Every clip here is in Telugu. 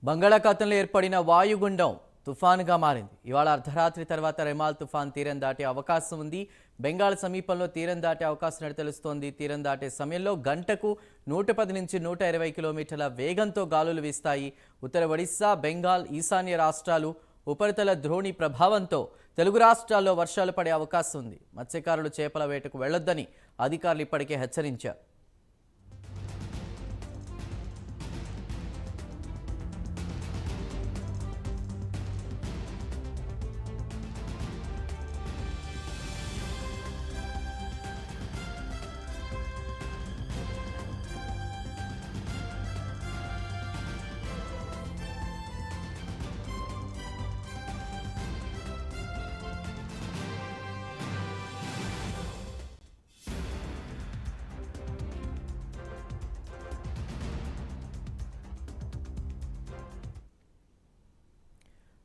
బంగాళాఖాతంలో ఏర్పడిన వాయుగుండం తుఫానుగా మారింది. ఇవాళ అర్ధరాత్రి తర్వాత రెమాల్ తుఫాన్ తీరం దాటే అవకాశం ఉంది. బెంగాల్ సమీపంలో తీరం దాటే అవకాశం ఉన్నట్టు తెలుస్తోంది. తీరం దాటే సమయంలో గంటకు 110 నుంచి 120 కిలోమీటర్ల వేగంతో గాలులు వీస్తాయి. ఉత్తర ఒడిశా, బెంగాల్, ఈశాన్య రాష్ట్రాలు ఉపరితల ద్రోణి ప్రభావంతో తెలుగు రాష్ట్రాల్లో వర్షాలు పడే అవకాశం ఉంది. మత్స్యకారులు చేపల వేటకు వెళ్లొద్దని అధికారులు ఇప్పటికే హెచ్చరించారు.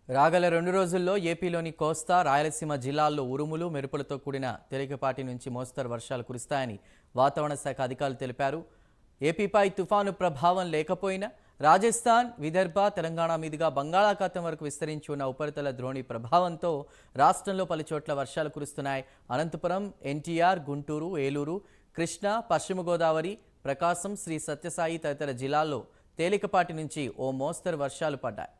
రాగల 2 రోజుల్లో ఏపీలోని కోస్తా, రాయలసీమ జిల్లాల్లో ఉరుములు, మెరుపులతో కూడిన తేలికపాటి నుంచి మోస్తరు వర్షాలు కురుస్తాయని వాతావరణ శాఖ అధికారులు తెలిపారు. ఏపీపై తుఫాను ప్రభావం లేకపోయినా రాజస్థాన్, విదర్భ, తెలంగాణ మీదుగా బంగాళాఖాతం వరకు విస్తరించి ఉన్న ఉపరితల ద్రోణి ప్రభావంతో రాష్ట్రంలో పలుచోట్ల వర్షాలు కురుస్తున్నాయి. అనంతపురం, ఎన్టీఆర్, గుంటూరు, ఏలూరు, కృష్ణా, పశ్చిమ గోదావరి, ప్రకాశం, శ్రీ సత్యసాయి తదితర జిల్లాల్లో తేలికపాటి నుంచి ఓ మోస్తరు వర్షాలు పడ్డాయి.